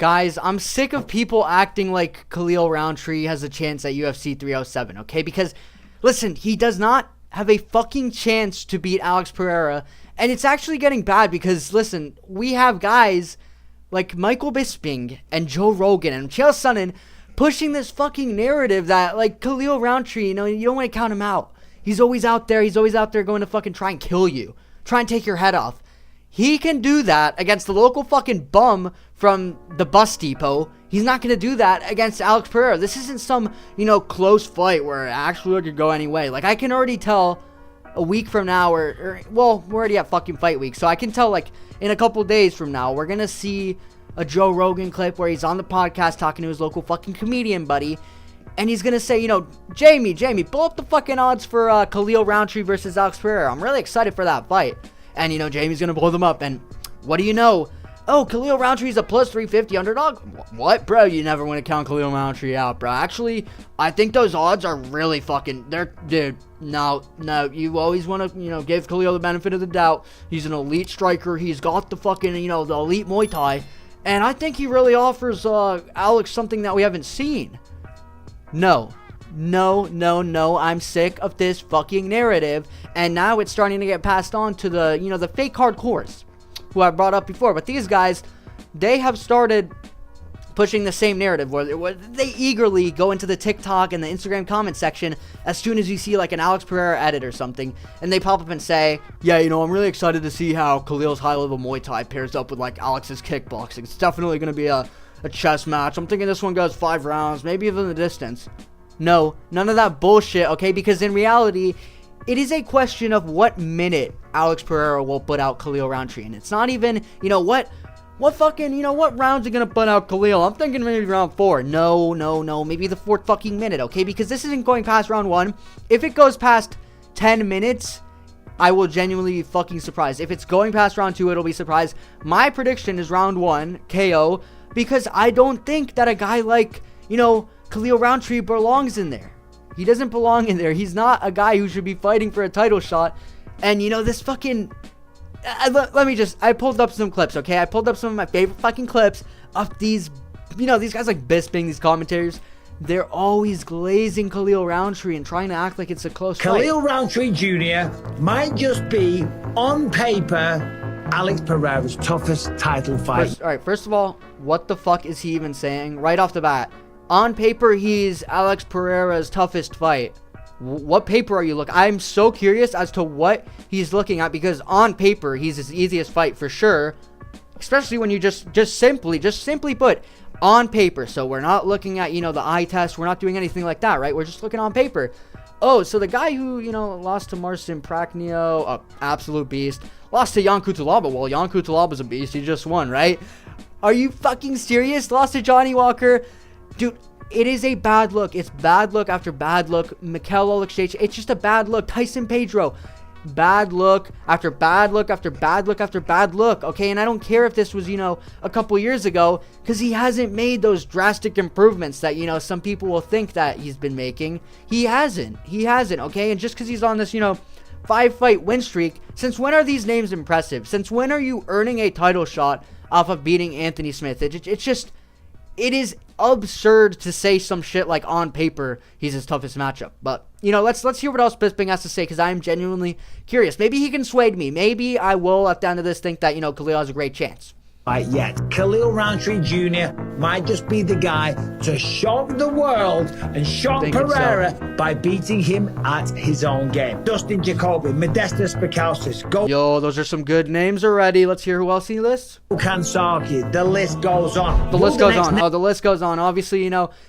Guys, I'm sick of people acting like Khalil Rountree has a chance at UFC 307, okay? Because, listen, he does not have a fucking chance to beat Alex Pereira. And it's actually getting bad because, listen, we have guys like Michael Bisping and Joe Rogan and Chael Sonnen pushing this fucking narrative that, like, Khalil Rountree, you don't want to count him out. He's always out there. He's always out there going to fucking try and kill you. Try and take your head off. He can do that against the local fucking bum from the bus depot. He's not going to do that against Alex Pereira. This isn't some, close fight where it actually could go any way. Like, I can already tell a week from now, we're already at fucking fight week. So I can tell, like, in a couple days from now, we're going to see a Joe Rogan clip where he's on the podcast talking to his local fucking comedian buddy. And he's going to say, Jamie, pull up the fucking odds for Khalil Rountree versus Alex Pereira. I'm really excited for that fight. And, Jamie's going to blow them up. And what do you know? Oh, Khalil Rountree's a plus 350 underdog? What? Bro, you never want to count Khalil Rountree out, bro. Actually, I think those odds are really fucking... Dude, no. You always want to, give Khalil the benefit of the doubt. He's an elite striker. He's got the fucking, the elite Muay Thai. And I think he really offers Alex something that we haven't seen. No. I'm sick of this fucking narrative. And now it's starting to get passed on to the, the fake hardcores who I brought up before. But these guys, they have started pushing the same narrative where they eagerly go into the TikTok and the Instagram comment section as soon as you see like an Alex Pereira edit or something. And they pop up and say, yeah, I'm really excited to see how Khalil's high-level Muay Thai pairs up with like Alex's kickboxing. It's definitely going to be a chess match. I'm thinking this one goes 5 rounds, maybe even the distance. No, none of that bullshit, okay? Because in reality, it is a question of what minute Alex Pereira will put out Khalil Rountree. And it's not even, what fucking, what rounds are going to put out Khalil? I'm thinking maybe round 4. No, maybe the 4th fucking minute, okay? Because this isn't going past round 1. If it goes past 10 minutes, I will genuinely be fucking surprised. If it's going past round 2, it'll be surprised. My prediction is round 1, KO, because I don't think that a guy like, Khalil Rountree belongs in there. He doesn't belong in there. He's not a guy who should be fighting for a title shot. And, this fucking... I pulled up some clips, okay? I pulled up some of my favorite fucking clips of these, these guys like Bisping, these commentators. They're always glazing Khalil Rountree and trying to act like it's a close fight. Khalil Rountree Jr. might just be, on paper, Alex Pereira's toughest title fight. First of all, what the fuck is he even saying? Right off the bat. On paper, he's Alex Pereira's toughest fight. What paper are you looking? I'm so curious as to what he's looking at, because on paper, he's his easiest fight for sure. Especially when you just simply put on paper. So we're not looking at, the eye test. We're not doing anything like that, right? We're just looking on paper. Oh, so the guy who, lost to Marcin Prachnio, absolute beast. Lost to Jan Kutalaba. Well, Jan Kutalaba's a beast. He just won, right? Are you fucking serious? Lost to Johnny Walker. Dude, it is a bad look. It's bad look after bad look. Mikel Olakshich, it's just a bad look. Tyson Pedro, bad look after bad look after bad look after bad look. Okay, and I don't care if this was, a couple years ago, because he hasn't made those drastic improvements that, some people will think that he's been making. He hasn't, okay? And just because he's on this, 5-fight win streak, since when are these names impressive? Since when are you earning a title shot off of beating Anthony Smith? It is absurd to say some shit like on paper he's his toughest matchup. But, let's hear what else Bisping has to say, because I am genuinely curious. Maybe he can sway me. Maybe I will, at the end of this, think that, Khalil has a great chance. Yet Khalil Rountree Jr. might just be the guy to shock the world and shock Pereira by beating him at his own game. Dustin Jacoby, Modestas Bukauskas, Yo, those are some good names already. Let's hear who else he lists. Kansaki. The list goes on. The list goes on. Obviously,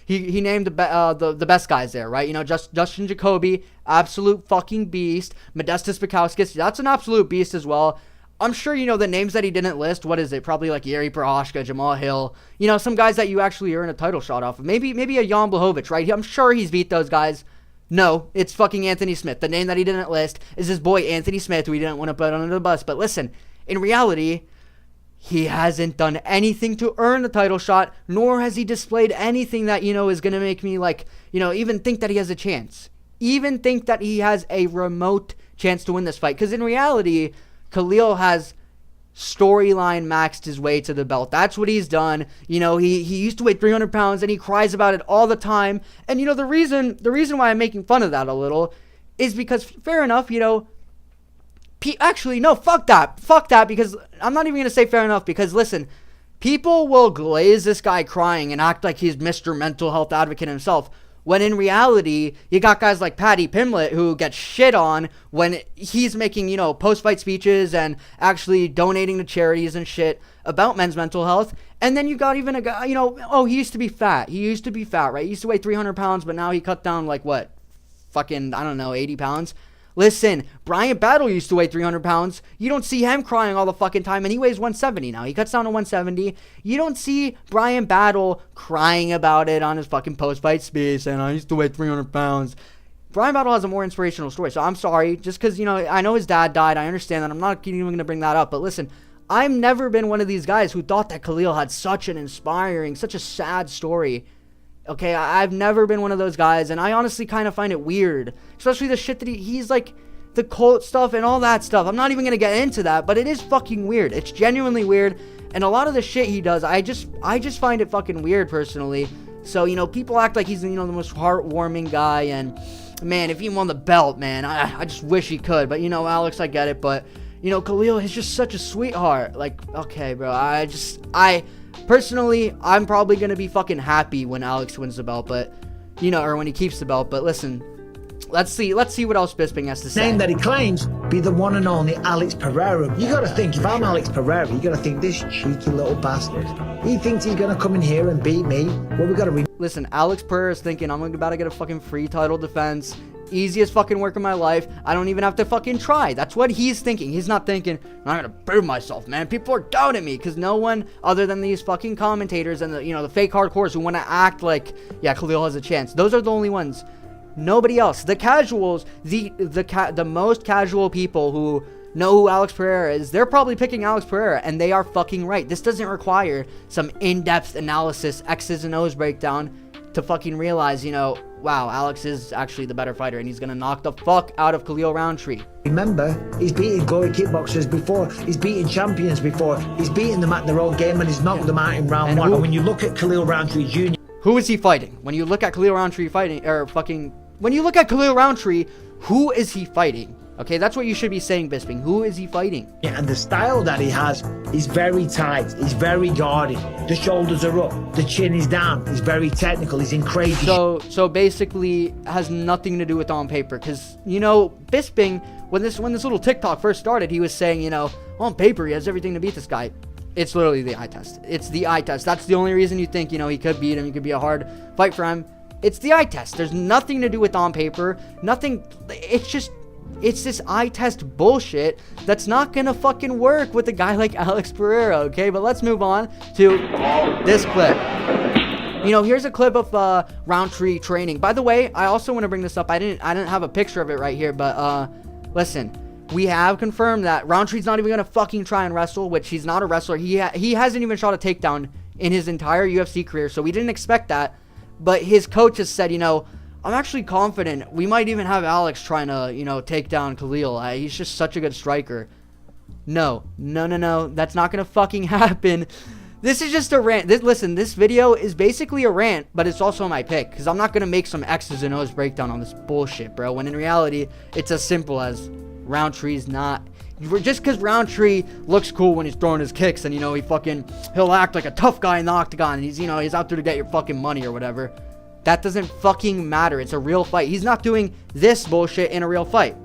he named the best guys there, right? Dustin Jacoby, absolute fucking beast. Modestas Bukauskas, that's an absolute beast as well. I'm sure the names that he didn't list. What is it? Probably like Yuri Prochazka, Jamal Hill. Some guys that you actually earn a title shot off of. Maybe a Jan Blachowicz, right? I'm sure he's beat those guys. No, it's fucking Anthony Smith. The name that he didn't list is his boy Anthony Smith, who he didn't want to put under the bus. But listen, in reality, he hasn't done anything to earn the title shot, nor has he displayed anything that, is going to make me even think that he has a chance. Even think that he has a remote chance to win this fight. Because in reality, Khalil has storyline maxed his way to the belt. That's what he's done. You know, he used to weigh 300 pounds and he cries about it all the time. And, you know, the reason why I'm making fun of that a little is because, fair enough, you know, actually, no, fuck that, because I'm not even going to say fair enough, because, listen, people will glaze this guy crying and act like he's Mr. Mental Health Advocate himself, when in reality, you got guys like Paddy Pimblett who get shit on when he's making, you know, post-fight speeches and actually donating to charities and shit about men's mental health. And then you got even a guy, you know, oh, he used to be fat, right? He used to weigh 300 pounds, but now he cut down, like, what, fucking, I don't know, 80 pounds? Listen, Brian Battle used to weigh 300 pounds. You don't see him crying all the fucking time, and he weighs 170 now. He cuts down to 170. You don't see Brian Battle crying about it on his fucking post-fight speech, and I used to weigh 300 pounds. Brian Battle has a more inspirational story, so I'm sorry. Just because, you know, I know his dad died. I understand that. I'm not even going to bring that up. But listen, I've never been one of these guys who thought that Khalil had such an inspiring, such a sad story. Okay, I've never been one of those guys, and I honestly kind of find it weird. Especially the shit that he's like, the cult stuff and all that stuff. I'm not even going to get into that, but it is fucking weird. It's genuinely weird, and a lot of the shit he does, I just find it fucking weird, personally. So, you know, people act like he's, you know, the most heartwarming guy, and, man, if he won the belt, man, I just wish he could. But, you know, Alex, I get it, but, you know, Khalil is just such a sweetheart. Like, okay, bro, personally, I'm probably going to be fucking happy when Alex wins the belt, but, you know, or when he keeps the belt. But listen, let's see what else Bisping has to say. Name that he claims be the one and only Alex Pereira. You got to think, if I'm Alex Pereira, you got to think, this cheeky little bastard, he thinks he's going to come in here and beat me. Well, we got to listen, Alex Pereira's thinking, I'm about to get a fucking free title defense. Easiest fucking work of my life. I don't even have to fucking try. That's what he's thinking. He's not thinking, I'm gonna prove myself, man. People are doubting me, because no one other than these fucking commentators and the, you know, the fake hardcores who want to act like, yeah, Khalil has a chance. Those are the only ones. Nobody else. The casuals, the most casual people who know who Alex Pereira is, they're probably picking Alex Pereira, and they are fucking right. This doesn't require some in-depth analysis, X's and O's breakdown to fucking realize, you know, wow, Alex is actually the better fighter, and he's gonna knock the fuck out of Khalil Rountree. Remember, he's beaten gory kickboxers before, he's beaten champions before, he's beaten them at their own game, and he's knocked them out in round one. And when you look at Khalil Rountree Jr., who is he fighting? When you look at Khalil Rountree when you look at Khalil Rountree, who is he fighting? Okay, that's what you should be saying, Bisping. Who is he fighting? Yeah, and the style that he has is very tight. He's very guarded. The shoulders are up. The chin is down. He's very technical. He's in crazy. So basically, has nothing to do with on paper. Because, you know, Bisping, when this little TikTok first started, he was saying, you know, on paper he has everything to beat this guy. It's literally the eye test. It's the eye test. That's the only reason you think, you know, he could beat him. He could be a hard fight for him. It's the eye test. There's nothing to do with on paper. Nothing. It's this eye test bullshit that's not gonna fucking work with a guy like Alex Pereira, okay? But let's move on to this clip. You know, here's a clip of Rountree training. By the way, I also want to bring this up. I didn't have a picture of it right here, but listen, we have confirmed that Rountree's not even gonna fucking try and wrestle, which he's not a wrestler. He hasn't even shot a takedown in his entire UFC career, so we didn't expect that. But his coach has said, you know, I'm actually confident we might even have Alex trying to, you know, take down Khalil. He's just such a good striker. No. That's not going to fucking happen. This is just a rant. Listen, this video is basically a rant, but it's also my pick. Because I'm not going to make some X's and O's breakdown on this bullshit, bro. When in reality, it's as simple as Rountree's not... Just because Rountree looks cool when he's throwing his kicks and, you know, he'll act like a tough guy in the octagon. And he's out there to get your fucking money or whatever. That doesn't fucking matter. It's a real fight. He's not doing this bullshit in a real fight.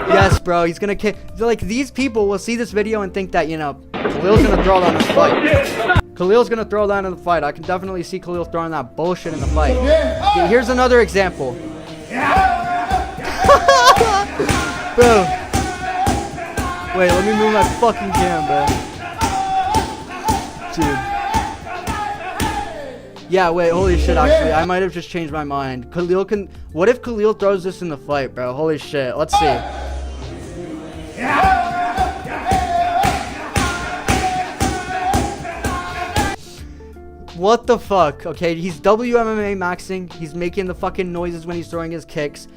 Yes, bro. He's gonna kick. Like, these people will see this video and think that, you know, Khalil's gonna throw down in the fight. Khalil's gonna throw down in the fight. I can definitely see Khalil throwing that bullshit in the fight. Here's another example. Bro. Wait, let me move my fucking cam, bro. Dude. Yeah, wait, holy shit, actually, I might have just changed my mind. What if Khalil throws this in the fight, bro? Holy shit, let's see. What the fuck? Okay, he's WMMA maxing. He's making the fucking noises when he's throwing his kicks.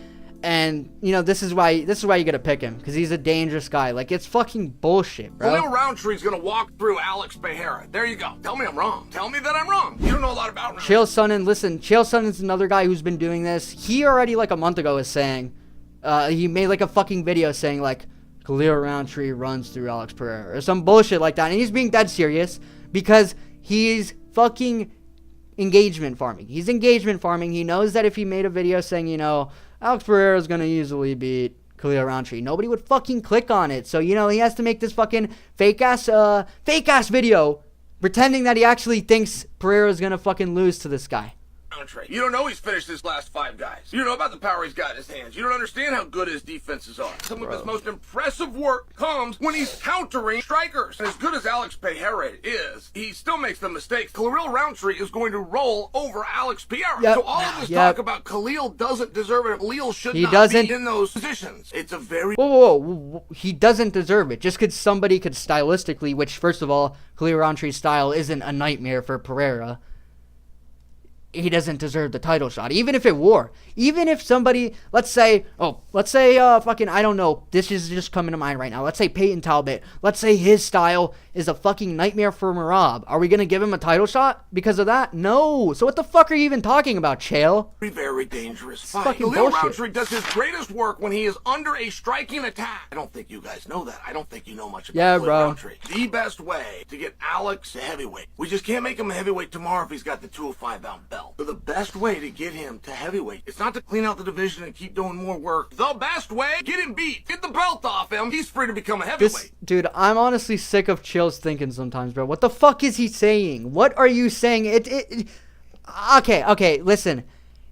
And, you know, this is why you gotta pick him, because he's a dangerous guy. Like, it's fucking bullshit, bro. Khalil Rountree's gonna walk through Alex Pereira. There you go. Tell me I'm wrong. Tell me that I'm wrong. You don't know a lot about Rountree. Chael Sonnen, listen, Chael Sonnen's another guy who's been doing this. He already, like, a month ago was saying, he made, like, a fucking video saying, like, Khalil Rountree runs through Alex Pereira, or some bullshit like that. And he's being dead serious, because he's fucking engagement farming. He's engagement farming. He knows that if he made a video saying, you know, Alex Pereira is going to easily beat Khalil Rountree, nobody would fucking click on it. So, you know, he has to make this fucking fake-ass video pretending that he actually thinks Pereira is going to fucking lose to this guy. You don't know he's finished his last 5 guys. You don't know about the power he's got in his hands. You don't understand how good his defenses are. Some of his most impressive work comes when he's countering strikers. And as good as Alex Pereira is, he still makes the mistakes. Khalil Rountree is going to roll over Alex Pereira. Yep. So all of this talk about Khalil doesn't deserve it. Khalil should not doesn't. be in those positions. It's a very... Whoa. He doesn't deserve it. Just because somebody could stylistically, which, first of all, Khalil Rountree's style isn't a nightmare for Pereira. He doesn't deserve the title shot, even if it were. Even if somebody, let's say, fucking, I don't know, this is just coming to mind right now. Let's say Peyton Talbot. Let's say his style is a fucking nightmare for Marab. Are we going to give him a title shot because of that? No. So what the fuck are you even talking about, Chael? Very, very dangerous fight. Fucking Khalil bullshit. Rountree does his greatest work when he is under a striking attack. I don't think you guys know that. I don't think you know much about Khalil Rountree. The best way to get Alex a heavyweight. We just can't make him a heavyweight tomorrow if he's got the 205-pound belt. So the best way to get him to heavyweight, it's not to clean out the division and keep doing more work. The best way, get him beat. Get the belt off him. He's free to become a heavyweight. Dude, I'm honestly sick of Chael's thinking sometimes, bro. What the fuck is he saying? What are you saying? Okay, listen.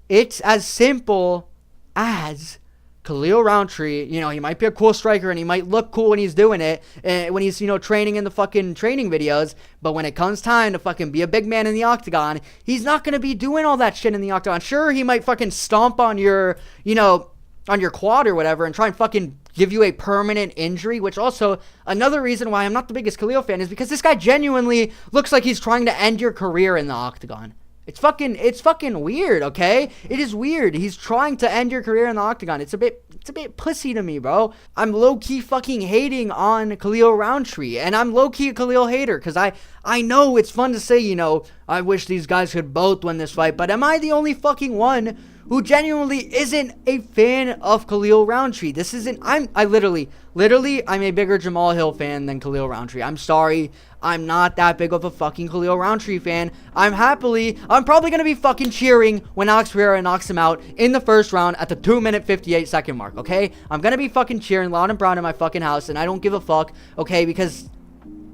It's as simple as Khalil Rountree, you know, he might be a cool striker and he might look cool when he's doing it, when he's, you know, training in the fucking training videos, but when it comes time to fucking be a big man in the octagon, he's not going to be doing all that shit in the octagon. Sure, he might fucking stomp on your, you know, on your quad or whatever and try and fucking give you a permanent injury, which also, another reason why I'm not the biggest Khalil fan is because this guy genuinely looks like he's trying to end your career in the octagon. It's fucking weird, okay? It is weird. He's trying to end your career in the octagon. It's a bit pussy to me, bro. I'm low-key fucking hating on Khalil Rountree, and I'm low-key a Khalil hater, because I know it's fun to say, you know, I wish these guys could both win this fight, but am I the only fucking one who genuinely isn't a fan of Khalil Rountree? This isn't, I literally, I'm a bigger Jamal Hill fan than Khalil Rountree. I'm sorry. I'm not that big of a fucking Khalil Rountree fan. I'm probably going to be fucking cheering when Alex Pereira knocks him out in the first round at the 2-minute 58-second mark, okay? I'm going to be fucking cheering loud and proud in my fucking house, and I don't give a fuck, okay? Because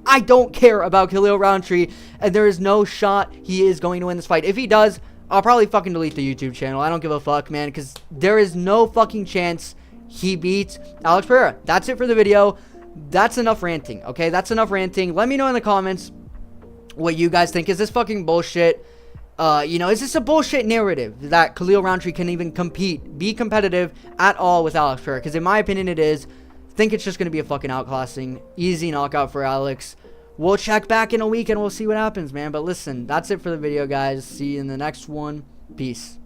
I don't care about Khalil Rountree, and there is no shot he is going to win this fight. If he does, I'll probably fucking delete the YouTube channel. I don't give a fuck, man, because there is no fucking chance he beats Alex Pereira. That's it for the video. That's enough ranting, okay? That's enough ranting. Let me know in the comments what you guys think. Is this fucking bullshit? You know, is this a bullshit narrative that Khalil Rountree can even be competitive at all with Alex Pereira? Because in my opinion, it is. I think it's just going to be a fucking outclassing. Easy knockout for Alex. We'll check back in a week and we'll see what happens, man. But listen, that's it for the video, guys. See you in the next one. Peace.